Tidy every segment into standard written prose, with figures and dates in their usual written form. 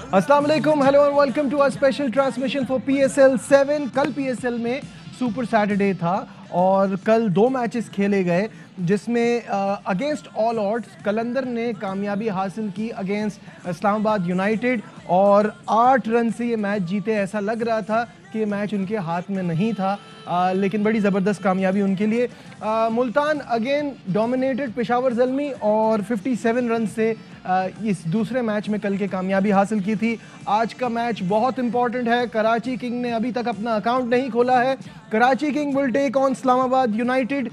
अस्सलाम वालेकुम, hello and welcome to a special transmission for PSL 7। कल PSL में सुपर सैटरडे था और कल 2 मैचेस खेले गए जिसमें अगेंस्ट ऑल ऑड्स कलंदर ने कामयाबी हासिल की अगेंस्ट इस्लामाबाद यूनाइटेड और 8 रन से ये मैच जीते। ऐसा लग रहा था कि ये मैच उनके हाथ में नहीं था, लेकिन बड़ी ज़बरदस्त कामयाबी उनके लिए। मुल्तान अगेन डोमिनेटेड पेशावर ज़ल्मी और 57 रन से इस दूसरे मैच में कल के कामयाबी हासिल की थी। आज का मैच बहुत इंपॉर्टेंट है। कराची किंग ने अभी तक अपना अकाउंट नहीं खोला है। Karachi king will take on Islamabad United.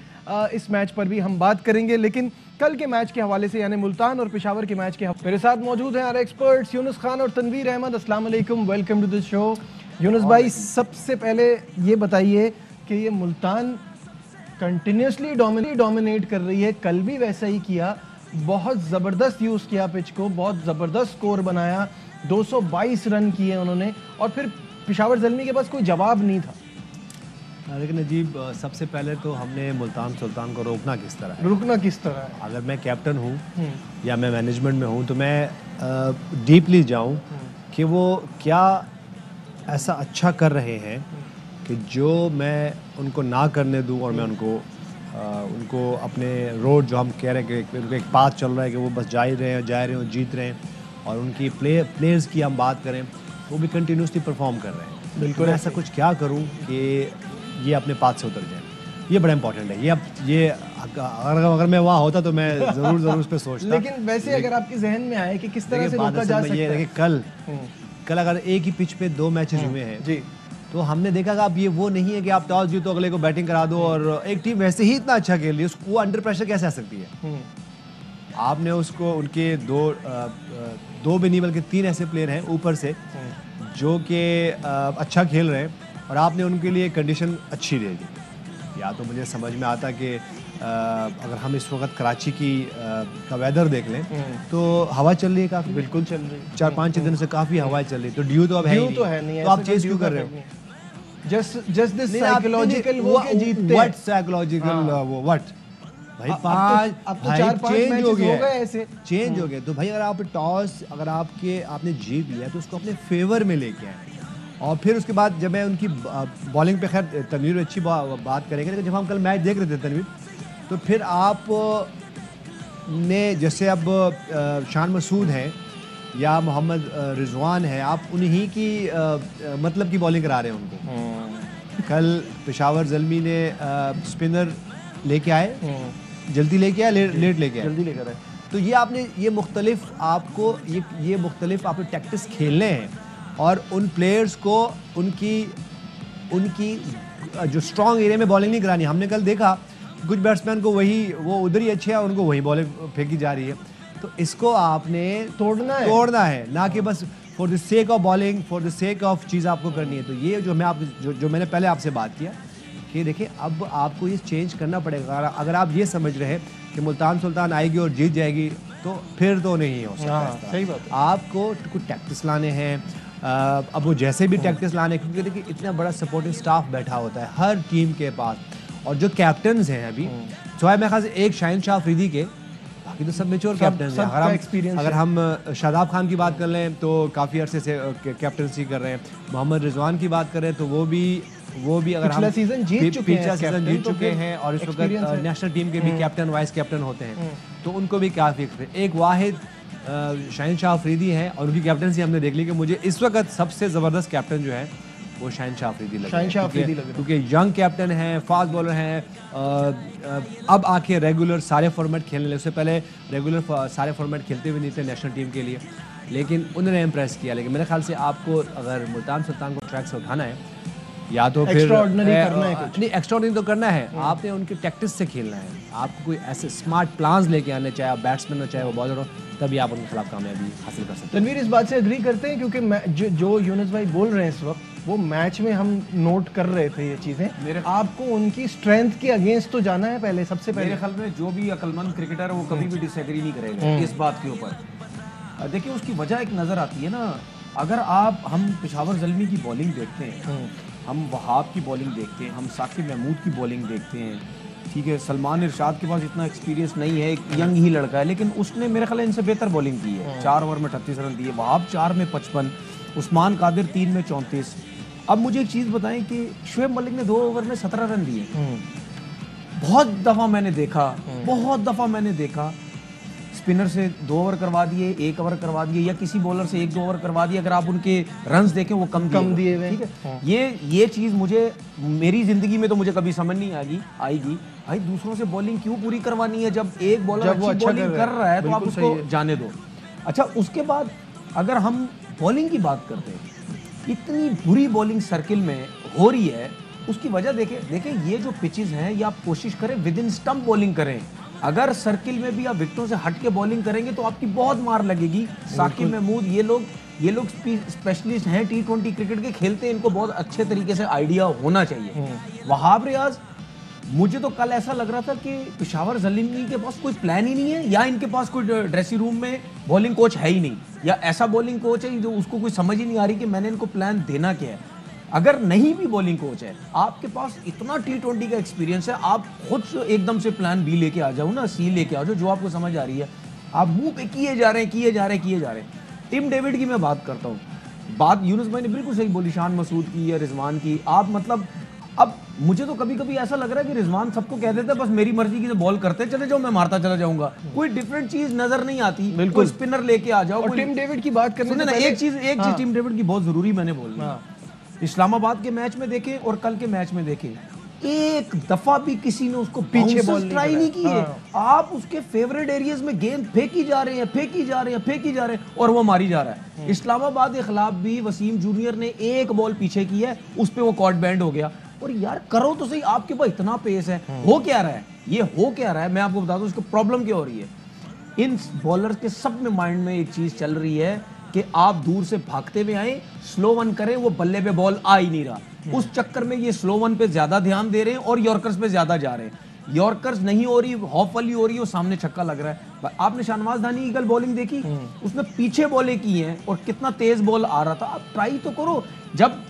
इस मैच पर भी हम बात करेंगे, लेकिन कल के मैच के हवाले से यानी मुल्तान और पेशावर के मैच के मेरे साथ मौजूद हैं हमारे एक्सपर्ट्स यूनुस खान और तनवीर अहमद। अस्सलाम वालेकुम, welcome to this show. Younis भाई, सबसे पहले ये बताइए कि ये मुल्तान कंटिन्यूसली डोमिनेट कर रही है, कल भी वैसा ही किया, बहुत ज़बरदस्त यूज़ किया पिच को, बहुत ज़बरदस्त स्कोर बनाया, 222 रन किए उन्होंने और फिर पेशावर ज़ल्मी के पास कोई जवाब नहीं था। लेकिन अजीब, सबसे पहले तो हमने मुल्तान सुल्तान को रोकना किस तरह है। अगर मैं कैप्टन हूँ या मैं मैनेजमेंट में हूँ तो मैं डीपली जाऊँ कि वो क्या ऐसा अच्छा कर रहे हैं कि जो मैं उनको ना करने दूँ और मैं उनको अपने रोड जो हम कह रहे हैं कि उनको एक पाथ चल रहा है कि वो बस जा रहे हैं जीत रहे हैं, और उनकी प्लेयर्स की हम बात करें वो भी कंटिन्यूसली परफॉर्म कर रहे हैं। बिल्कुल ऐसा कुछ क्या करूं कि ये अपने पाथ से उतर जाए, ये बड़ा इंपॉर्टेंट है। ये अगर मैं वहाँ होता तो मैं ज़रूर उस पर सोचता। लेकिन वैसे अगर आपके जहन में आए कि किस तरह से रोका जा सकता है। कल अगर एक ही पिच पे 2 मैचेस हुए हैं जी, तो हमने देखा कि अब ये वो नहीं है कि आप टॉस जीतो अगले को बैटिंग करा दो, और एक टीम वैसे ही इतना अच्छा खेल रही है वो अंडर प्रेशर कैसे आ सकती है। आपने उसको उनके दो भी नहीं बल्कि 3 ऐसे प्लेयर हैं ऊपर से जो कि अच्छा खेल रहे हैं और आपने उनके लिए कंडीशन अच्छी दे दी। या तो मुझे समझ में आता कि अगर हम इस वक्त कराची का वेदर देख लें तो हवा चल रही है काफ़ी, बिल्कुल चल रही है, 4-5 दिन से काफ़ी हवाएं चल रही है, तो ड्यू तो अब है नहीं, तो आप चेस क्यों कर रहे हो? जस्ट दिस साइकोलॉजिकल वो के जीतते हैं। व्हाट साइकोलॉजिकल वो व्हाट भाई, अब तो 4-5 मैचेस हो गए ऐसे चेंज हो गए। तो भाई अगर आप टॉस अगर आपने जीत लिया तो उसको अपने फेवर में लेके आए, और फिर उसके बाद जब मैं उनकी बॉलिंग पे, खैर तनवीर अच्छी बात करेंगे, लेकिन जब हम कल मैच देख रहे थे तनवीर, तो फिर आप ने जैसे अब शान मसूद हैं या मोहम्मद रिजवान है, आप उन्हीं की मतलब की बॉलिंग करा रहे हैं उनको। कल पेशावर ज़ल्मी ने स्पिनर लेके आए, जल्दी लेके आए, लेट लेके आए, जल्दी लेकर आए। तो ये मुख्तलिफ आपको टैक्टिक्स खेलने हैं और उन प्लेयर्स को उनकी जो स्ट्रॉन्ग एरिया में बॉलिंग नहीं करानी। हमने कल देखा कुछ बैट्समैन को वो उधर ही अच्छे हैं और उनको वही बॉलिंग फेंकी जा रही है, तो इसको आपने तोड़ना है, ना कि बस for the sake of bowling, for the sake of चीज़ आपको करनी है। तो ये जो मैंने पहले आपसे बात किया कि देखिए अब आपको ये चेंज करना पड़ेगा। अगर आप ये समझ रहे हैं कि मुल्तान सुल्तान आएगी और जीत जाएगी तो फिर तो नहीं हो सकता। सही बात। आपको कुछ टैक्टिक्स लाने हैं, अब वो जैसे भी टैक्टिक्स लाने, क्योंकि देखिए इतना बड़ा सपोर्टिंग स्टाफ बैठा होता है हर टीम के पास, और जो कैप्टन्स हैं अभी सिवाय मेरे ख्याल से एक शाहिन शाह अफरीदी के, बाकी तो सब मेच्योर कैप्टन्स हैं। अगर हम शादाब खान की बात कर लें तो काफ़ी अरसे से कैप्टनसी कर रहे हैं। मोहम्मद रिजवान की बात करें तो वो भी अगर हम सीजन जीत चुके हैं और इस वक्त नेशनल टीम के भी कैप्टन वाइस कैप्टन होते हैं, तो उनको भी काफ़ी एक वाहिद शाहिन शाह अफरीदी हैं, और उनकी कैप्टनसी हमने देख ली कि मुझे इस वक्त सबसे ज़बरदस्त कैप्टन जो है वो शाहिन शाह अफरीदी लग रहा है, क्योंकि यंग कैप्टन हैं, फास्ट बॉलर हैं, अब आके रेगुलर सारे फॉर्मेट खेलने लगे। उससे पहले रेगुलर सारे फॉर्मेट खेलते हुए नहीं थे नेशनल टीम के लिए, लेकिन उन्होंने इम्प्रेस किया। लेकिन मेरे ख्याल से आपको अगर मुल्तान सुल्तान को ट्रैक से उठाना है या तो फिर एक्स्ट्राऑर्डिनरी तो करना है, आपने उनके टैक्टिक्स से खेलना है। आपको कोई ऐसे स्मार्ट प्लान्स लेके आने, चाहे आप बैट्समैन हो चाहे वो बॉलर हो, तभी आप उनके खिलाफ कामयाबी हासिल कर सकते हैं। तनवीर, इस बात से एग्री करते हैं? क्योंकि जो यूनुस भाई बोल रहे हैं इस वक्त, वो मैच में हम नोट कर रहे थे ये चीज़ें। आपको उनकी स्ट्रेंथ के अगेंस्ट तो जाना है पहले, सबसे पहले। मेरे ख्याल में जो भी अक्लमंद क्रिकेटर है वो कभी भी डिसएग्री नहीं करेगा इस बात के ऊपर। देखिए उसकी वजह एक नज़र आती है ना, अगर हम पेशावर ज़ल्मी की बॉलिंग देखते हैं, हम वहाब की बॉलिंग देखते हैं, हम साकिब महमूद की बॉलिंग देखते हैं, ठीक है, सलमान इरशाद के पास इतना एक्सपीरियंस नहीं है, एक यंग ही लड़का है, लेकिन उसने मेरे ख्याल इनसे बेहतर बॉलिंग की है। 4 ओवर में 38 रन दिए, वहाब 4 में 55, उस्मान कादिर 3 में 34। अब मुझे एक चीज़ बताएं कि शुएब मलिक ने 2 ओवर में 17 रन दिए। बहुत दफ़ा मैंने देखा स्पिनर से 2 ओवर करवा दिए, 1 ओवर करवा दिए, या किसी बॉलर से 1-2 ओवर करवा दिए। अगर आप उनके रन्स देखें वो कम दिए हुए, ठीक है। ये चीज़ मेरी ज़िंदगी में तो मुझे कभी समझ नहीं आएगी भाई, दूसरों से बॉलिंग क्यों पूरी करवानी है? जब एक बॉलर अच्छी बॉलिंग कर रहा है तो आप उसको जाने दो। अच्छा, उसके बाद अगर हम बॉलिंग की बात करते हैं, इतनी बुरी बॉलिंग सर्किल में हो रही है, उसकी वजह देखें ये जो पिचेस हैं, ये आप कोशिश करें विद इन स्टंप बॉलिंग करें। अगर सर्किल में भी आप विकेटों से हट के बॉलिंग करेंगे तो आपकी बहुत मार लगेगी। साकिब महमूद ये लोग स्पेशलिस्ट हैं, T20 क्रिकेट के, खेलते हैं, इनको बहुत अच्छे तरीके से आइडिया होना चाहिए। वहाब रियाज, मुझे तो कल ऐसा लग रहा था कि पेशावर जलीमी के पास कोई प्लान ही नहीं है, या इनके पास कोई ड्रेसिंग रूम में बॉलिंग कोच है ही नहीं, या ऐसा बॉलिंग कोच है जो उसको कोई समझ ही नहीं आ रही कि मैंने इनको प्लान देना क्या है। अगर नहीं भी बॉलिंग कोच है, आपके पास इतना T20 का एक्सपीरियंस है, आप खुद से एकदम से प्लान बी लेके आ जाओ ना, सी लेके आ जाओ, जो आपको समझ आ रही है। आप मुंह पे किए जा रहे हैं। टिम डेविड की मैं बात करता हूँ, बात यूनुस भाई ने बिल्कुल सही बोली, शान मसूद की या रिजवान की। आप मतलब, अब मुझे तो कभी कभी ऐसा लग रहा है कि रिजवान सबको कह देते बस मेरी मर्जी की बॉल करते चले जाओ, मैं मारता चला जाऊंगा, कोई डिफरेंट चीज नजर नहीं आती। बिल्कुल स्पिनर लेके आ जाओ। और टिम डेविड की बात करने से पहले एक चीज टिम डेविड की बहुत जरूरी मैंने बोलना, इस्लामाबाद के मैच में देखें और कल के मैच में देखें, एक दफा भी किसी ने उसको पीछे बॉल ट्राई नहीं की है। आप उसके फेवरेट एरियाज में गेंद फेंकी जा रहे हैं और वो मारी जा रहा है। इस्लामाबाद के खिलाफ भी वसीम जूनियर ने एक बॉल पीछे की है, उस पे वो कॉर्ड बैंड हो गया। और यार करो तो सही, आपके पास इतना पेस है, हो क्या रहा है? मैं आपको बता दूं इसको प्रॉब्लम क्या हो रही है। इन बॉलर्स के सब में माइंड में एक चीज चल रही है कि आप दूर से भागते हुए आए, स्लो वन करें, वो बल्ले पे बॉल आ ही नहीं रहा। उस चक्कर में ये स्लो वन पे ज्यादा ध्यान दे रहे हैं और यॉर्कर्स पे ज्यादा जा रहे हैं। यॉर्कर्स नहीं हो रही, हॉफ वाली हो रही है, वो सामने छक्का लग रहा है। आपने शाहनवाज दानी की कल बॉलिंग देखी, उसने पीछे बॉलें की हैं और कितना तेज बॉल आ रहा था। आप ट्राई तो करो, जब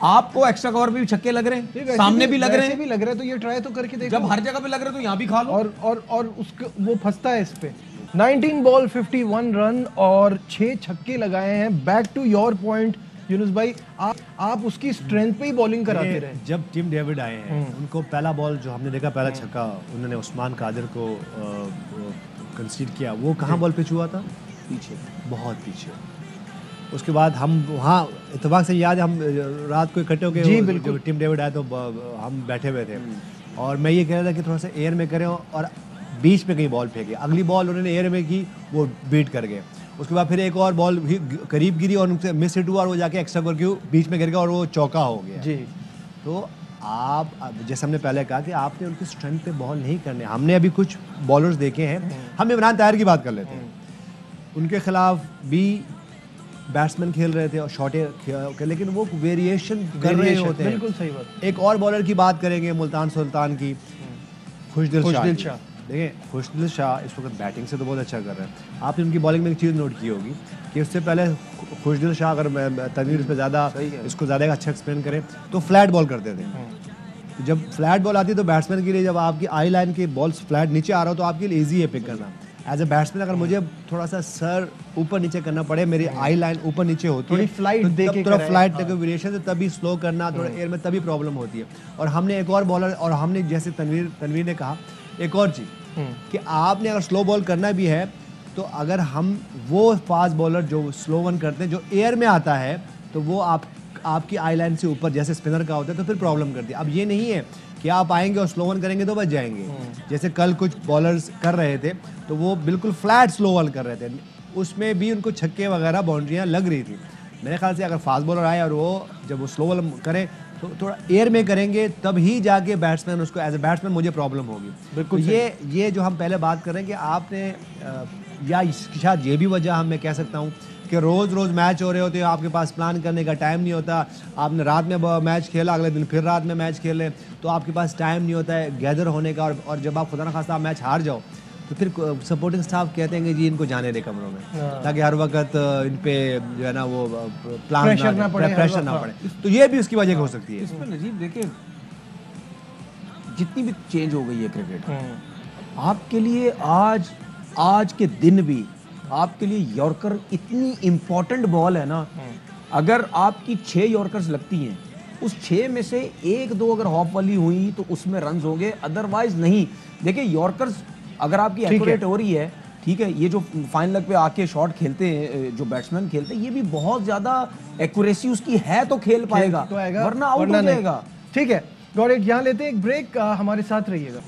आपको एक्स्ट्रा कवर पे भी छक्के लग रहे हैं, सामने भी लग रहे हैं, तो ये ट्राई तो करके देखो। जब हर जगह पे लग रहे हैं तो यहाँ भी खा लो। और उसको वो फंसता है इस पे। 19 बॉल 51 रन और 6 छक्के लगाए हैं। Back to your point Younis भाई, आप उसकी स्ट्रेंथ पे ही बॉलिंग कराते रहे। जब टिम डेविड आए हैं, उनको पहला बॉल जो हमने देखा, पहला छक्का उन्होंने उस्मान कादिर को कंसीड किया, वो कहाँ बॉल पिच हुआ था? पीछे, बहुत पीछे। उसके बाद हम वहाँ इत्तेफाक से याद है, हम रात को इकट्ठे होकर जब टिम डेविड आया तो हम बैठे हुए थे और मैं ये कह रहा था कि थोड़ा सा एयर में करें और बीच में कहीं बॉल फेंके। अगली बॉल उन्होंने एयर में की, वो बीट कर गए। उसके बाद फिर एक और बॉल भी करीब गिरी और उनसे मिस हिट हुआ और वो जाके एक्स्ट्रा कवर के बीच में गिर गया और वो चौका हो गया जी। तो आप, जैसे हमने पहले कहा कि आपने उनकी स्ट्रेंथ पे बॉल नहीं करने। हमने अभी कुछ बॉलर्स देखे हैं, हम इमरान ताहिर की बात कर लेते हैं, उनके खिलाफ भी बैट्समैन खेल रहे थे और शॉटे, लेकिन वो वेरिएशन कर रहे होते हैं। बिल्कुल सही बात। एक और बॉलर की बात करेंगे, मुल्तान सुल्तान की, खुशदिल शाह। देखिए, खुशदिल शाह इस वक्त बैटिंग से तो बहुत अच्छा कर रहे हैं। आपने उनकी बॉलिंग में एक चीज़ नोट की होगी कि उससे पहले खुशदिल शाह, अगर तनवीर इस पर ज़्यादा इसको ज़्यादा अच्छा एक्सप्लेन करें, तो फ्लैट बॉल करते थे। जब फ्लैट बॉल आती है तो बैट्समैन के लिए, जब आपकी आई लाइन के बॉल्स फ्लैट नीचे आ रहा हो तो आपके लिए ईजी है पिक करना। एज ए बैट्समैन अगर मुझे थोड़ा सा सर ऊपर नीचे करना पड़े, मेरी आई लाइन ऊपर नीचे होती है, फ्लाइट देके थोड़ा फ्लाइट देके वेरिएशन से तभी स्लो करना, थोड़ा एयर में तभी प्रॉब्लम होती है। और हमने एक और बॉलर, और हमने जैसे तनवीर ने कहा एक और चीज़ कि आपने अगर स्लो बॉल करना भी है तो अगर हम वो फास्ट बॉलर जो स्लो वन करते हैं, जो एयर में आता है, तो वो आपकी आई लाइन से ऊपर जैसे स्पिनर का होता है, तो फिर प्रॉब्लम करती है। अब ये नहीं है कि आप आएंगे और स्लो वन करेंगे तो बच जाएंगे। जैसे कल कुछ बॉलर्स कर रहे थे तो वो बिल्कुल फ्लैट स्लो वन कर रहे थे, उसमें भी उनको छक्के वगैरह बाउंड्रियाँ लग रही थी। मेरे ख्याल से अगर फास्ट बॉलर आए और वो जब वो स्लो वन करें तो थोड़ा एयर में करेंगे, तब ही जाके बैट्समैन उसको, एज ए बैट्समैन मुझे प्रॉब्लम होगी। बिल्कुल तो ये जो हम पहले बात कर रहे हैं कि आपने, या शायद ये भी वजह हम मैं कह सकता हूँ कि रोज़ मैच हो रहे होते हैं, आपके पास प्लान करने का टाइम नहीं होता। आपने रात में मैच खेला, अगले दिन फिर रात में मैच खेल लें, तो आपके पास टाइम नहीं होता है गैदर होने का। और जब आप खुदा न खास्ता मैच हार जाओ तो फिर सपोर्टिंग स्टाफ कहते हैं कि जी इनको जाने दे कमरों में, ताकि हर वक्त इन पे जो है ना वो प्लान प्रेशर ना पड़े। तो ये भी उसकी वजह हो सकती है। इसमें नजीब देखिए, जितनी भी चेंज हो गई है क्रिकेट, आपके लिए आज के दिन भी आपके लिए यॉर्कर इतनी इम्पोर्टेंट बॉल है ना। अगर आपकी 6 यॉर्कर्स लगती हैं, उस 6 में से 1-2 अगर हॉप वाली हुई तो उसमें रन होंगे, अदरवाइज नहीं। देखिए यॉर्कर्स अगर आपकी एक्यूरेट हो रही है, ठीक है, ये जो फाइन लेग पे आके शॉट खेलते हैं, जो बैट्समैन खेलते हैं, ये भी बहुत ज्यादा एक्यूरेसी उसकी है तो खेल पाएगा, वरना आउट हो जाएगा। ठीक है, गॉट इट। यहाँ लेते हैं एक ब्रेक, हमारे साथ रहिएगा।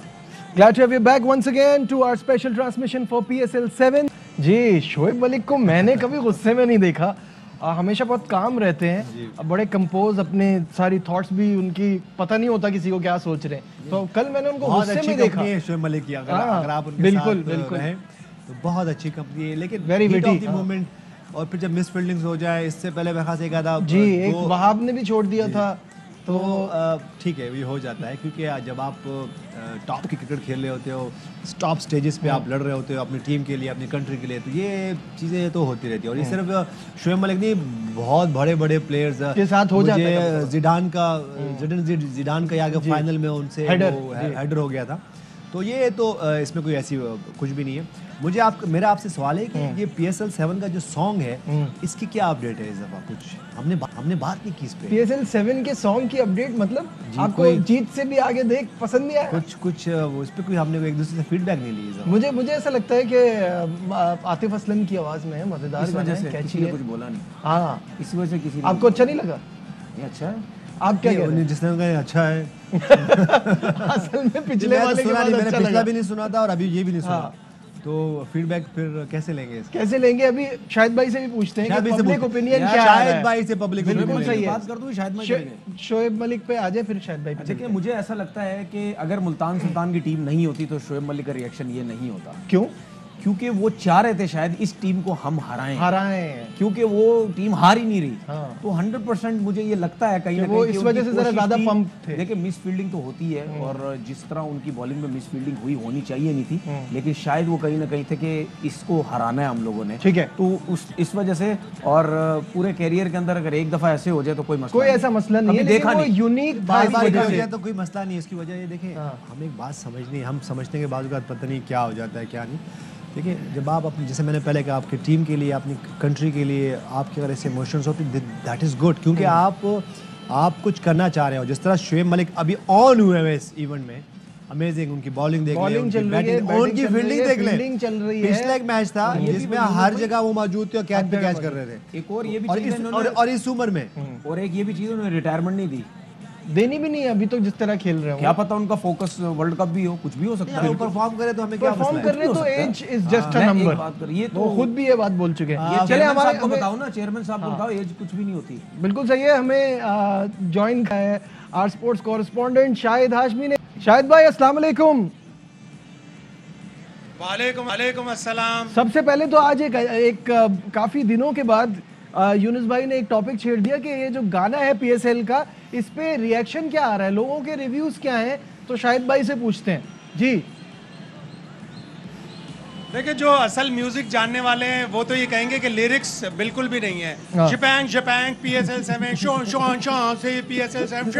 Glad to have you back once again to our special transmission for PSL 7। जी, शोएब मलिक को मैंने कभी गुस्से में नहीं देखा, हमेशा बहुत काम रहते हैं, बड़े कंपोज, अपने सारी थॉट्स भी उनकी पता नहीं होता किसी को क्या सोच रहे हैं। तो कल मैंने उनको गुस्से में देखा। शोएब मलिक की अगर आप उनके बिल्कुल साथ बिल्कुल रहें तो बहुत अच्छी कंपनी है, लेकिन वेरी विटी मोमेंट और फिर जब मिस फील्डिंग्स हो जाए, इससे पहले मेरे ख्याल से एक आधा जी एक वहाब ने भी छोड़ दिया था, तो ठीक है, ये हो जाता है क्योंकि जब आप टॉप की क्रिकेट खेल रहे होते हो, टॉप स्टेजेस पे आप लड़ रहे होते हो अपनी टीम के लिए, अपनी कंट्री के लिए, तो ये चीज़ें तो होती रहती है। और ये सिर्फ शोएब मलिक नहीं, बहुत बड़े बड़े प्लेयर्स के साथ हो जाता है। जिडान का आगे फाइनल में उनसे हेडर हो गया था, तो ये तो इसमें कोई ऐसी कुछ भी नहीं है। मेरा आपसे सवाल है कि ये PSL 7 का जो सॉन्ग है, इसकी क्या अपडेट है इस दफा? कुछ हमने बात नहीं की इस पे। PSL 7 के सॉन्ग की अपडेट मतलब आपको जीत से भी आगे देख पसंद नहीं आया? कुछ उस पे कोई हमने एक दूसरे से फीडबैक नहीं ली। मुझे ऐसा लगता है कि आतिफ असलम की आवाज में है, मजेदार गाना है, कैची है। कुछ बोला नहीं, हाँ इस वजह से किसी आपको अच्छा नहीं लगा? ये अच्छा है, आप क्या कह रहे हैं? जिसने कहा अच्छा है असल में पिछले वाले के बाद अच्छा पिछला भी नहीं सुना था और अभी ये भी नहीं सुना, तो फीडबैक फिर कैसे लेंगे इसका? कैसे लेंगे? अभी शाहिद भाई से भी पूछते हैं कि पब्लिक ओपिनियन क्या है। शाहिद भाई से पब्लिक बिल्कुल सही है, बात कर दूं, शाहिद भाई शोएब मलिक पे आ जाए, फिर शाहिद भाई पे। देखिए मुझे ऐसा लगता है कि अगर मुल्तान सुल्तान की टीम नहीं होती तो शोएब मलिक का रिएक्शन ये नहीं होता। क्यों? क्योंकि वो चाह रहे थे शायद इस टीम को हम हराएं, क्योंकि वो टीम हार ही नहीं रही। हाँ। तो 100% मुझे ये लगता है कहीं ना वो कहीं इस वजह से जरा ज्यादा पंप थे। देखिए मिस फील्डिंग तो होती है, और जिस तरह उनकी बॉलिंग में मिस फील्डिंग होनी चाहिए नहीं थी, लेकिन शायद वो कहीं ना कहीं थे कि इसको हराना है हम लोगों ने। ठीक है, तो इस वजह से, और पूरे कैरियर के अंदर अगर एक दफा ऐसे हो जाए तो कोई ऐसा मसला नहीं है, देखा नहीं, यूनिक तो कोई मसला नहीं है। इसकी वजह ये देखें, हम एक बात हम समझते हैं कि बाद पता नहीं क्या हो जाता है क्या नहीं। देखिए जब आप अपनी, जैसे मैंने पहले कहा, आपकी टीम के लिए, अपनी कंट्री के लिए आपके अगर ऐसे इमोशंस होते दैट इज़ गुड, क्योंकि आप कुछ करना चाह रहे हो। जिस तरह शोएब मलिक अभी ऑन हुए हैं इस इवेंट में, अमेजिंग, उनकी बॉलिंग देख लें, उनकी फील्डिंग देख लें। पिछला एक मैच था जिसमें हर जगह वो मौजूद थे और कैच पे कैच कर रहे थे। एक और ये भी चीज, और इस उम्र में, और एक ये भी चीज, उन्होंने रिटायरमेंट नहीं दी, देनी भी नहीं है अभी तो, जिस तरह खेल रहे हो। क्या पता उनका फोकस वर्ल्ड कप भी हो, कुछ भी हो सकता है। परफॉर्म करे तो हमें क्या परफॉर्म कर रहे तो age is just a number. बात कर, ये तो वो खुद भी ये बात बोल चुके हैं। चले हमारे को बताओ ना, चेयरमैन साहब को बताओ, एज कुछ भी नहीं होती। बिल्कुल सही है। हमें ज्वाइन किया है our sports correspondent Shahid Hashmi ने। शाहिद भाई अस्सलाम वालेकुम। वालेकुम अस्सलाम। सबसे पहले तो आज एक काफी दिनों के बाद यूनुस भाई ने एक टॉपिक छेड़ दिया कि ये जो गाना है PSL का, इस पे रिएक्शन क्या आ रहा है, लोगों के रिव्यूज क्या हैं, तो शाहिद भाई से पूछते हैं। जी देखिए, जो असल म्यूजिक जानने वाले हैं वो तो ये कहेंगे कि लिरिक्स बिल्कुल भी नहीं है। जपैंग जपैंग PSL 7 शॉन शॉन शॉन से PSL 7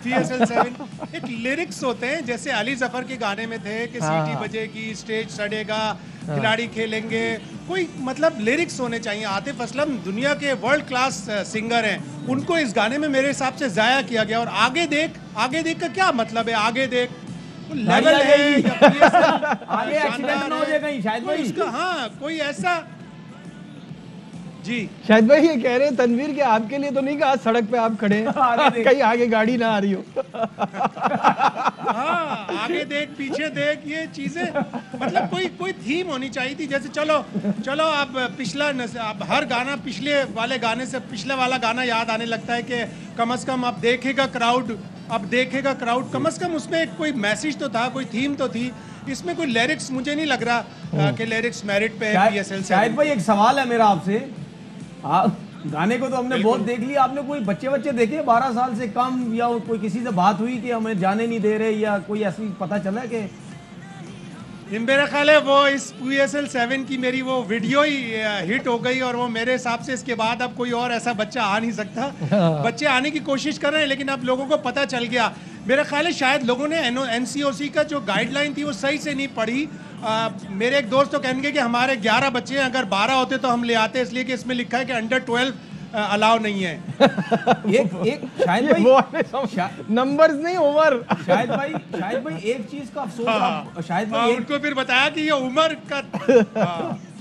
PSL 7 एक लिरिक्स होते हैं, जैसे अली जफर के गाने में थे कि सीटी बजेगी, स्टेज सड़ेगा, खिलाड़ी खेलेंगे, कोई मतलब लिरिक्स होने चाहिए। आतिफ असलम दुनिया के वर्ल्ड क्लास सिंगर हैं, उनको इस गाने में मेरे हिसाब से जाया किया गया। और आगे देख का क्या मतलब है? आगे देख लेवल है या आगे एक्सीडेंट ना हो जाए कहीं, शायद भाई उसका, हाँ कोई ऐसा। जी शायद भाई ये कह रहे हैं तनवीर के आपके लिए तो नहीं कहा सड़क पे आप खड़े हैं, कहीं आगे गाड़ी ना आ रही हो। हाँ आगे देख पीछे देख, ये चीजें मतलब कोई थीम होनी चाहिए थी। जैसे चलो अब पिछला, अब हर गाना पिछले वाले गाने से पिछले वाला गाना याद आने लगता है कि कम से कम अब देखेगा क्राउड, कम से कम उसमें कोई मैसेज तो था, कोई थीम तो थी। इसमें कोई लिरिक्स मुझे नहीं लग रहा कि लिरिक्स मेरिट पे है PSL 7। शायद भाई एक सवाल है मेरा आपसे, गाने को तो हमने बहुत देख लिया, आपने कोई बच्चे देखे 12 साल से कम, या कोई किसी से बात हुई कि हमें जाने नहीं दे रहे, या कोई ऐसी पता चला कि मेरा ख्याल है वो इस PSL 7 की मेरी वो वीडियो ही हिट हो गई और वो मेरे हिसाब से इसके बाद अब कोई और ऐसा बच्चा आ नहीं सकता। बच्चे आने की कोशिश कर रहे हैं लेकिन अब लोगों को पता चल गया। मेरा ख्याल है शायद लोगों ने NCOC का जो गाइडलाइन थी वो सही से नहीं पढ़ी। मेरे एक दोस्त तो कहेंगे कि हमारे 11 बच्चे हैं, अगर 12 होते तो हम ले आते, इसलिए कि इसमें लिखा है कि अंडर 12 अलाउ नहीं है। एक शायद भाई नंबर्स नहीं ओवर। शायद भाई एक चीज का अफसोस शायद भाई उनको फिर बताया कि ये उम्र का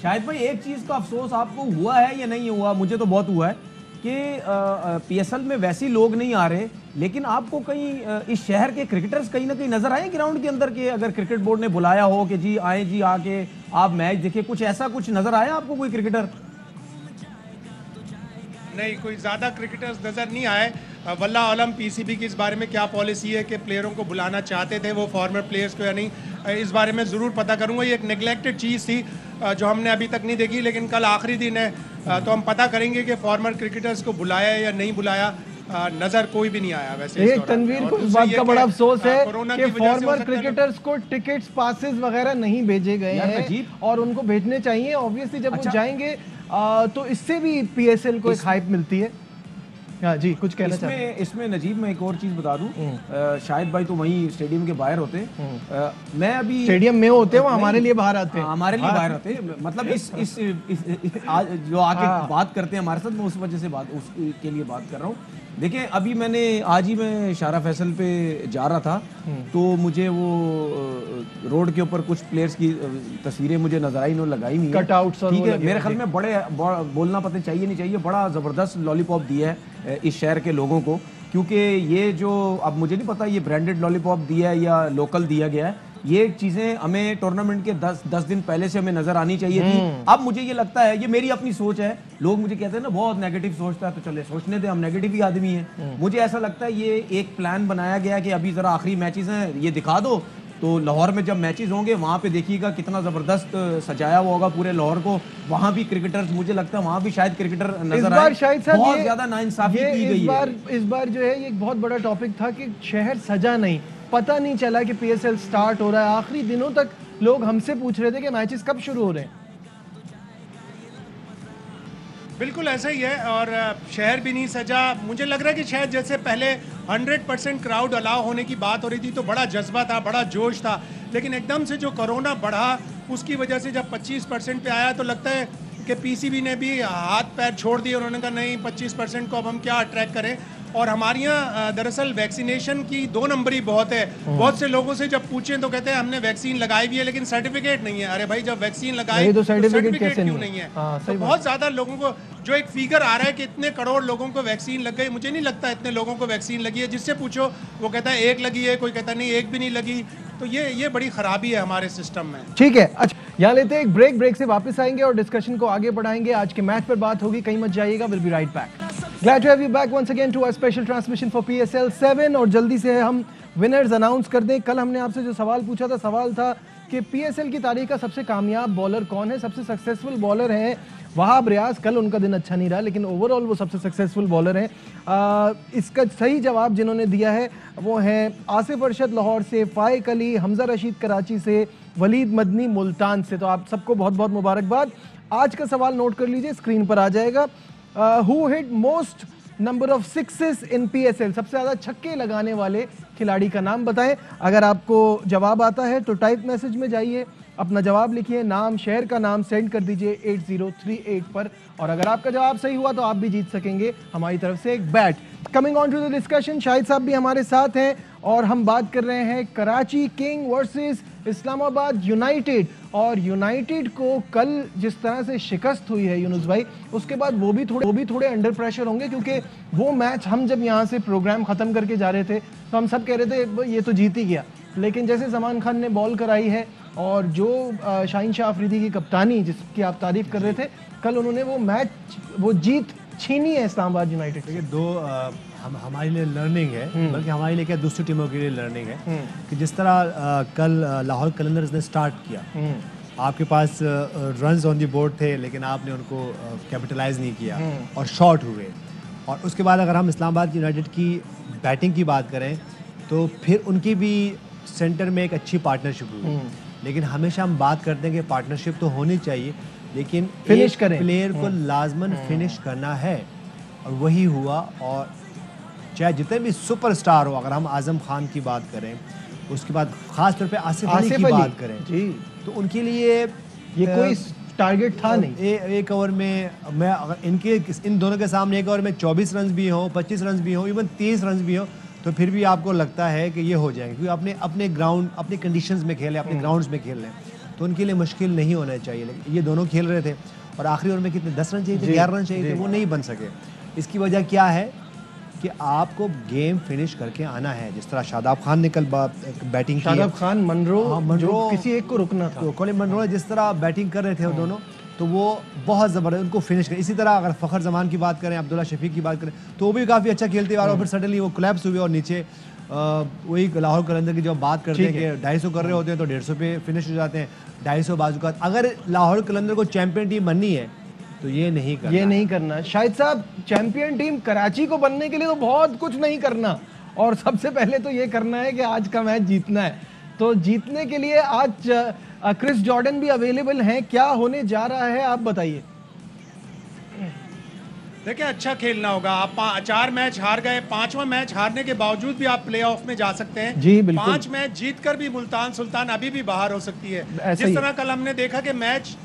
शायद भाई एक चीज का अफसोस आपको हुआ है या नहीं हुआ, मुझे तो बहुत हुआ है कि PSL में वैसे लोग नहीं आ रहे, लेकिन आपको कहीं इस शहर के क्रिकेटर्स कहीं ना कहीं नजर आए ग्राउंड के अंदर के, अगर क्रिकेट बोर्ड ने बुलाया हो कि जी आए जी आके आप मैच देखिए, कुछ ऐसा कुछ नजर आया आपको कोई क्रिकेटर? नहीं, कोई ज़्यादा क्रिकेटर्स नज़र नहीं आए। वल्लाह आलम PCB की इस बारे में क्या पॉलिसी है कि प्लेयरों को बुलाना चाहते थे वो फॉर्मर प्लेयर्स को या नहीं, इस बारे में ज़रूर पता करूंगा। ये एक नेग्लेक्टेड चीज़ थी जो हमने अभी तक नहीं देखी, लेकिन कल आखिरी दिन है तो हम पता करेंगे कि फॉर्मर क्रिकेटर्स को बुलाया या नहीं बुलाया। नज़र कोई भी नहीं आया वैसे। एक तनवीर को इस बात का बड़ा अफसोस है कि फॉर्मर क्रिकेटर्स को टिकट्स, पासेस वगैरह नहीं भेजे गए हैं और उनको भेजने चाहिए। ऑब्वियसली जब वो जाएंगे तो इससे भी PSL को एक हाइप मिलती है। हाँ जी, कुछ कहना चाहते हैं? इसमें नजीब मैं एक और चीज बता दूं, शायद भाई तो वहीं स्टेडियम के बाहर होते, मैं अभी स्टेडियम में होते हैं, वो हमारे लिए बाहर आते हैं। हमारे लिए बाहर आते हैं, मतलब इस जो आके बात करते हैं हमारे साथ, मैं उस वजह से उसके लिए बात कर रहा हूँ। देखिए अभी आज ही मैं शारा फैसल पे जा रहा था तो मुझे वो रोड के ऊपर कुछ प्लेयर्स की तस्वीरें मुझे नजर आई, इन्होंने लगाई हुई कटआउट्स, ठीक है। मेरे ख्याल में बड़े बोलना पता चाहिए नहीं चाहिए, बड़ा ज़बरदस्त लॉलीपॉप दिया है इस शहर के लोगों को, क्योंकि ये जो अब मुझे नहीं पता ये ब्रांडेड लॉलीपॉप दिया है या लोकल दिया गया है, ये चीजें हमें टूर्नामेंट के 10 दिन पहले से हमें नजर आनी चाहिए थी। अब मुझे ये लगता है, ये मेरी अपनी सोच है, लोग मुझे कहते हैं ना बहुत नेगेटिव सोचता है, तो चले सोचने दे, हम नेगेटिव ही आदमी हैं। मुझे ऐसा लगता है ये एक प्लान बनाया गया कि अभी जरा आखिरी मैचेस हैं, ये दिखा दो, तो लाहौर में जब मैचेस होंगे वहां पे देखिएगा कितना जबरदस्त सजाया हुआ होगा पूरे लाहौर को, वहां भी क्रिकेटर्स, मुझे लगता है वहां भी शायद क्रिकेटर नजर आए। शायद बहुत ज्यादा नाइंसाफी की गई है इस बार जो है ये एक बहुत बड़ा टॉपिक था कि शहर सजा नहीं, पता नहीं चला कि PSL स्टार्ट हो रहा है। आखिरी दिनों तक लोग हमसे पूछ रहे थे कि मैचेस कब शुरू हो रहे हैं। बिल्कुल ऐसा ही है और शहर भी नहीं सजा। मुझे लग रहा है कि शायद जैसे पहले 100% क्राउड अलाउ होने की बात हो रही थी तो बड़ा जज्बा था, बड़ा जोश था, लेकिन एकदम से जो कोरोना बढ़ा उसकी वजह से जब 25% पे आया तो लगता है कि PCB ने भी हाथ पैर छोड़ दिए। उन्होंने कहा नहीं 25% को अब हम क्या अट्रैक्ट करें। और हमारे यहाँ दरअसल वैक्सीनेशन की 2 नंबरी बहुत है। बहुत से लोगों से जब पूछें तो कहते हैं हमने वैक्सीन लगाई भी है लेकिन सर्टिफिकेट नहीं है। अरे भाई जब वैक्सीन लगाई तो सर्टिफिकेट क्यों नहीं है? तो बहुत ज्यादा लोगों को जो एक फिगर आ रहा है कि इतने करोड़ लोगों को वैक्सीन लग गई, मुझे नहीं लगता इतने लोगों को वैक्सीन लगी है। जिससे पूछो वो कहता है 1 लगी है, कोई कहता नहीं 1 भी नहीं लगी। तो ये बड़ी खराबी है हमारे सिस्टम में। ठीक है, अच्छा यहाँ लेते हैं एक ब्रेक से वापस आएंगे और डिस्कशन को आगे बढ़ाएंगे। आज के मैच पर बात होगी, कहीं मत जाइएगा। Will be right back. Glad to have you back once again to our special transmission for PSL 7 और जल्दी से हम विनर्स अनाउंस कर दें। कल हमने आपसे जो सवाल पूछा था, सवाल था कि PSL की तारीख का सबसे कामयाब बॉलर कौन है, सबसे सक्सेसफुल बॉलर है वहाब रियाज। कल उनका दिन अच्छा नहीं रहा लेकिन ओवरऑल वो सबसे सक्सेसफुल बॉलर हैं। इसका सही जवाब जिन्होंने दिया है वो है आसिफ अरशद लाहौर से, फाइक अली, हमजा रशीद कराची से, वलीद मदनी मुल्तान से। तो आप सबको बहुत बहुत मुबारकबाद। आज का सवाल नोट कर लीजिए, स्क्रीन पर आ जाएगा। Who hit most number of sixes in PSL? सबसे ज़्यादा छक्के लगाने वाले खिलाड़ी का नाम बताएं। अगर आपको जवाब आता है तो टाइप मैसेज में जाइए, अपना जवाब लिखिए, नाम, शहर का नाम सेंड कर दीजिए 8038 पर। और अगर आपका जवाब सही हुआ तो आप भी जीत सकेंगे हमारी तरफ से एक bat. Coming on to the discussion, Shahid साहब भी हमारे साथ हैं और हम बात कर रहे हैं Karachi king versus Islamabad United. और यूनाइटेड को कल जिस तरह से शिकस्त हुई है यूनुस भाई, उसके बाद वो भी थोड़े अंडर प्रेशर होंगे, क्योंकि वो मैच हम जब यहाँ से प्रोग्राम ख़त्म करके जा रहे थे तो हम सब कह रहे थे ये तो जीत ही गया। लेकिन जैसे सलमान खान ने बॉल कराई है और जो शाहीन शाह अफरीदी की कप्तानी जिसकी आप तारीफ कर रहे थे, कल उन्होंने वो जीत छीनी है इस्लामाबाद यूनाइटेड। देखिए हमारे लिए लर्निंग है, बल्कि हमारे लिए क्या दूसरी टीमों के लिए लर्निंग है कि जिस तरह कल लाहौर कलंदर्स ने स्टार्ट किया, आपके पास रन्स ऑन दी बोर्ड थे लेकिन आपने उनको कैपिटलाइज नहीं किया और शॉर्ट हुए। और उसके बाद अगर हम इस्लामाबाद यूनाइटेड की बैटिंग की बात करें तो फिर उनकी भी सेंटर में एक अच्छी पार्टनरशिप हुई। लेकिन हमेशा हम बात करते हैं कि पार्टनरशिप तो होनी चाहिए, लेकिन फिनिश एक करें। प्लेयर को लाजमन फिनिश करना है, और वही हुआ। और चाहे जितने भी सुपरस्टार हो, अगर हम आजम खान की बात करें, उसके बाद खास तौर पे आसिफ अली की बात करें जी, तो उनके लिए ये कोई टारगेट था नहीं। एक ओवर में मैं अगर इन दोनों के सामने एक ओवर में 24 रन भी हो, 25 रन भी हो, इवन 30 रन भी हो, तो फिर भी आपको लगता है कि ये हो जाएंगे, क्योंकि अपने अपने ग्राउंड अपने कंडीशंस में खेले, अपने ग्राउंड्स में खेल रहे हैं, तो उनके लिए मुश्किल नहीं होना चाहिए। लेकिन ये दोनों खेल रहे थे और आखिरी ओवर में कितने 10 रन चाहिए थे, 11 रन चाहिए थे, वो नहीं बन सके। इसकी वजह क्या है कि आपको गेम फिनिश करके आना है। जिस तरह शादाब खान ने कल बैटिंग की, शादाब खान, मनरो, मनरो, जो किसी एक को रुकना था, तो कॉलिन मनरो जिस तरह बैटिंग कर रहे थे वो दोनों, तो वो बहुत ज़बरदस्त उनको फिनिश करें। इसी तरह अगर फ़खर जमान की बात करें, अब्दुल्ला शफीक की बात करें, तो वो भी काफ़ी अच्छा खेलते हुए और फिर सडनली वो कोलैप्स हुए और नीचे वही लाहौर कलंदर की जब बात करते हैं कि 250 कर रहे होते हैं तो 150 पे फिनिश हो जाते हैं, 250 बाजू का। अगर लाहौर कलंदर को चैंपियन टीम बननी है तो ये नहीं करना। शाहिद साहब, चैंपियन टीम कराची को बनने के लिए तो बहुत कुछ नहीं करना, और सबसे पहले तो ये करना है कि आज का मैच जीतना है। तो जीतने के लिए आज क्रिस जॉर्डन भी अवेलेबल हैं, क्या होने जा रहा है आप बताइए। देखिए, अच्छा खेलना होगा। आप 4 मैच हार गए, 5वां मैच हारने के बावजूद भी आप प्लेऑफ में जा सकते हैं। जी बिल्कुल। 5 मैच जीतकर भी मुल्तान सुल्तान अभी भी बाहर हो सकती है। ऐसा जिस ही तरह कल हमने देखा कि मैच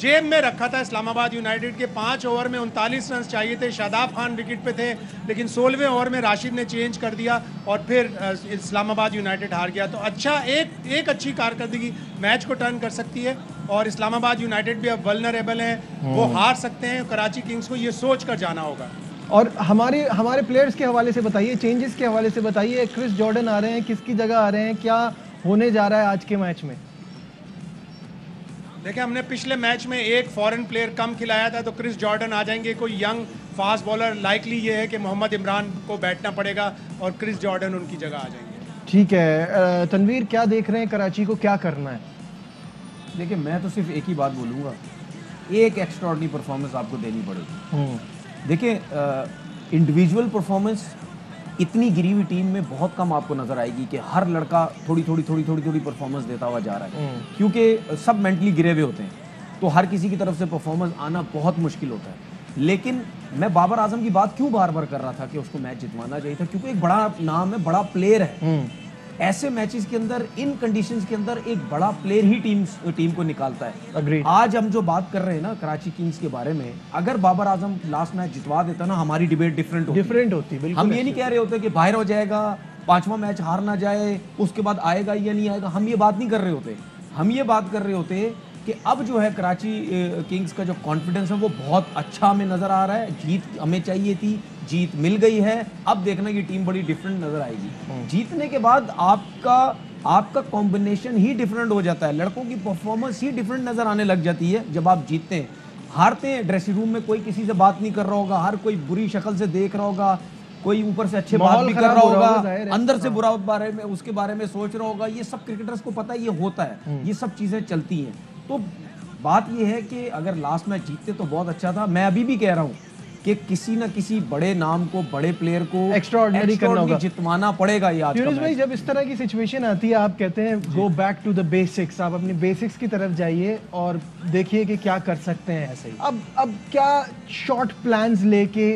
जेब में रखा था इस्लामाबाद यूनाइटेड के। 5 ओवर में 39 रन चाहिए थे, शादाब खान विकेट पे थे, लेकिन 16वें ओवर में राशिद ने चेंज कर दिया और फिर इस्लामाबाद यूनाइटेड हार गया। तो अच्छा एक अच्छी कारकर्दगी मैच को टर्न कर सकती है, और इस्लामाबाद यूनाइटेड भी अब वल्नरेबल है, वो हार सकते हैं। कराची किंग्स को ये सोच कर जाना होगा। और हमारे प्लेयर्स के हवाले से बताइए, चेंजेस के हवाले से बताइए। क्रिस जॉर्डन आ रहे हैं, किसकी जगह आ रहे हैं, क्या होने जा रहा है आज के मैच में? देखिए, हमने पिछले मैच में एक फॉरेन प्लेयर कम खिलाया था, तो क्रिस जॉर्डन आ जाएंगे। कोई यंग फास्ट बॉलर, लाइकली ये है कि मोहम्मद इमरान को बैठना पड़ेगा और क्रिस जॉर्डन उनकी जगह आ जाएंगे। ठीक है, तनवीर क्या देख रहे हैं, कराची को क्या करना है? देखिए, मैं तो सिर्फ एक ही बात बोलूँगा, एक एक्स्ट्राऑर्डिनरी परफॉर्मेंस आपको देनी पड़ेगी। देखिए, इंडिविजुअल परफॉर्मेंस इतनी गिरी हुई टीम में बहुत कम आपको नजर आएगी कि हर लड़का थोड़ी थोड़ी परफॉर्मेंस देता हुआ जा रहा है, क्योंकि सब मेंटली गिरे हुए होते हैं, तो हर किसी की तरफ से परफॉर्मेंस आना बहुत मुश्किल होता है। लेकिन मैं बाबर आजम की बात क्यों बार बार कर रहा था कि उसको मैच जितवाना चाहिए था, क्योंकि एक बड़ा नाम है, बड़ा प्लेयर है। ऐसे मैचेस के अंदर, इन कंडीशंस के अंदर एक बड़ा प्लेयर ही टीम को निकालता है। Agreed. आज हम जो बात कर रहे हैं ना कराची किंग्स के बारे में, अगर बाबर आजम लास्ट मैच जितवा देता ना, हमारी डिबेट डिफरेंट होती। बिल्कुल। हम ये नहीं कह रहे होते कि बाहर हो जाएगा, 5वां मैच हार ना जाए, उसके बाद आएगा या नहीं आएगा, हम ये बात नहीं कर रहे होते। हम ये बात कर रहे होते कि अब जो है कराची किंग्स का जो कॉन्फिडेंस है वो बहुत अच्छा हमें नजर आ रहा है। जीत हमें चाहिए थी, जीत मिल गई है। अब देखना कि टीम बड़ी डिफरेंट नजर आएगी। जीतने के बाद आपका कॉम्बिनेशन ही डिफरेंट हो जाता है, लड़कों की परफॉर्मेंस ही डिफरेंट नजर आने लग जाती है जब आप जीतते हैं। हारते हैं, ड्रेसिंग रूम में कोई किसी से बात नहीं कर रहा होगा, हर कोई बुरी शक्ल से देख रहा होगा, कोई ऊपर से अच्छे बात भी कर रहा होगा, अंदर से बुरा बारे में उसके बारे में सोच रहा होगा। ये सब क्रिकेटर्स को पता है, ये होता है, ये सब चीजें चलती हैं। तो बात ये है कि अगर लास्ट मैच जीतते तो बहुत अच्छा था। मैं अभी भी कह रहा हूँ कि किसी ना किसी बड़े नाम को, बड़े प्लेयर को एक्स्ट्राऑर्डिनरी करना होगा, जितवाना पड़ेगा। ये आज का भाई, जब इस तरह की सिचुएशन आती है, आप कहते हैं go back to the basics, आप अपनी बेसिक्स की तरफ जाइए और देखिए कि क्या कर सकते हैं। ऐसे ही अब क्या शॉर्ट प्लान्स लेके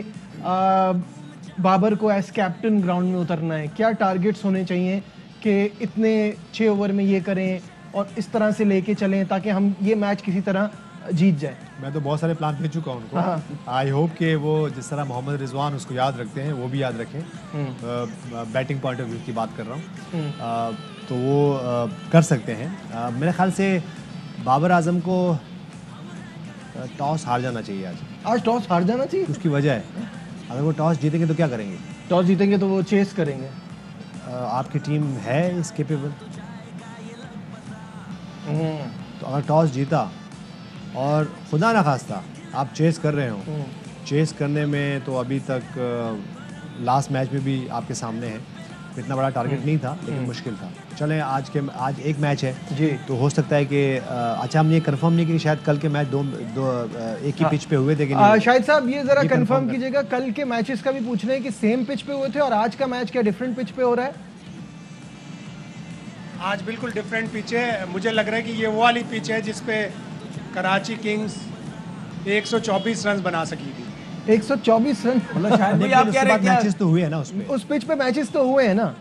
बाबर को एज कैप्टन ग्राउंड में उतरना है? क्या टारगेट्स होने चाहिए कि इतने 6 ओवर में ये करें और इस तरह से लेके चलें ताकि हम ये मैच किसी तरह जीत जाए? मैं तो बहुत सारे प्लान दे चुका हूँ उनको। आई होप कि वो जिस तरह मोहम्मद रिजवान उसको याद रखते हैं, वो भी याद रखें। बैटिंग पॉइंट ऑफ व्यू की बात कर रहा हूँ, तो वो कर सकते हैं। मेरे ख्याल से बाबर आजम को टॉस हार जाना चाहिए। आज टॉस हार जाना चाहिए। उसकी वजह है, अगर वो टॉस जीतेंगे तो क्या करेंगे? टॉस जीतेंगे तो वो चेस करेंगे। आपकी टीम है इस केपेबल? तो अगर टॉस जीता और खुदा ना खास्ता आप चेस कर रहे हो, चेस करने में तो अभी तक लास्ट मैच में भी आपके सामने है, इतना बड़ा टारगेट नहीं था लेकिन मुश्किल था। चलें, आज एक मैच है जी, तो हो सकता है कि अच्छा, हमने ये कंफर्म नहीं कि शायद कल के मैच दो एक ही पिच पे हुए थे कि नहीं। शाहिद साहब, ये जरा कंफर्म कीजिएगा, कल के मैचेस का भी पूछ रहे हैं कि सेम पिच पे हुए थे और आज का मैच क्या डिफरेंट पिच पे हो रहा है? आज बिल्कुल डिफरेंट पिच है। मुझे लग रहा है कि ये वो वाली पिच है जिस पे कराची किंग्स 124 रन बना सकी थी। 124 रन, मतलब शायद भाई आप कह रहे हैं मैचेस तो हुए हैं ना उसमें, उस पिच पे मैचेस तो हुए हैं ना।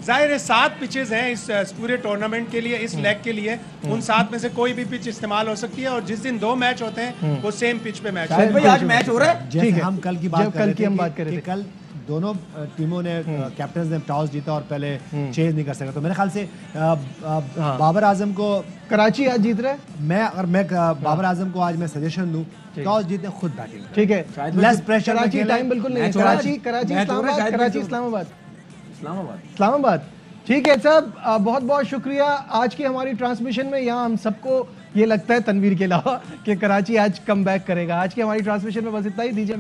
जाहिर है 7 पिचेस हैं इस पूरे टूर्नामेंट के लिए, इस लेग के लिए। उन 7 में से कोई भी पिच इस्तेमाल हो सकती है, और जिस दिन 2 मैच होते हैं वो सेम पिच पे मैच शायद भाई आज मैच हो रहा है। जैसे हम कल की बात जब कर कल रहे की थे हम कि- बात कर रहे कि थे। कल दोनों टीमों ने कैप्टन ने टॉस जीता और पहले चेज नहीं कर सका, तो मेरे ख्याल से बाबर आजम को कराची आज जीत रहा है, मैं बाबर आजम को आज मैं सजेशन दूं, टॉस जीते खुद बैटिंग, ठीक है, लेस प्रेशर में कराची खेलें। टाइम बिल्कुल नहीं है। मैच हो रहा है कराची आज। कराची मैच हो रहा है इस्लामाबाद, शायद कराची मैच हो इस्लामाबाद, इस्लामाबाद। इस्लामाबाद। ठीक है साहब, बहुत बहुत शुक्रिया आज की हमारी ट्रांसमिशन में। यहाँ हम सबको ये लगता है तनवीर के अलावा कि कराची आज कम बैक करेगा। आज की हमारी ट्रांसमिशन में बस इतना ही, दीजिए।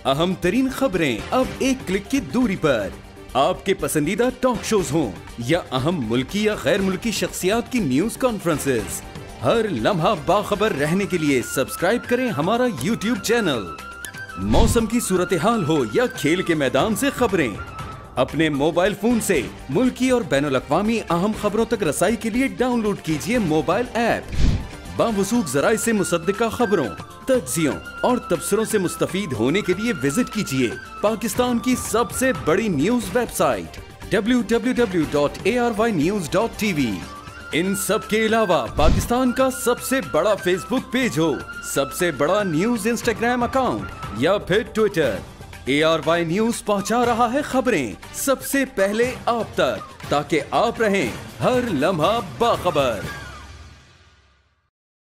अहम तरीन खबरें अब एक क्लिक की दूरी पर। आपके पसंदीदा टॉक शोज हों या अहम मुल्की या गैर मुल्की शख्सियात की न्यूज कॉन्फ्रेंसेस, हर लम्हा बाखबर रहने के लिए सब्सक्राइब करें हमारा YouTube चैनल। मौसम की सूरत हाल हो या खेल के मैदान से खबरें, अपने मोबाइल फोन से मुल्की और बैनुल-अक़वामी अहम खबरों तक रसाई के लिए डाउनलोड कीजिए मोबाइल ऐप। बावसूख ज़राए से मुसद्दिका खबरों, तज्ज़ियों और तबसरों से मुस्तफ़ीद होने के लिए विजिट कीजिए पाकिस्तान की सबसे बड़ी न्यूज वेबसाइट www.arYnews.tv। इन सब के अलावा पाकिस्तान का सबसे बड़ा फेसबुक पेज हो, सबसे बड़ा न्यूज इंस्टाग्राम अकाउंट या फिर ट्विटर, ARY न्यूज पहुंचा रहा है खबरें सबसे पहले आप तक, ताकि आप रहें हर लम्हा बाखबर।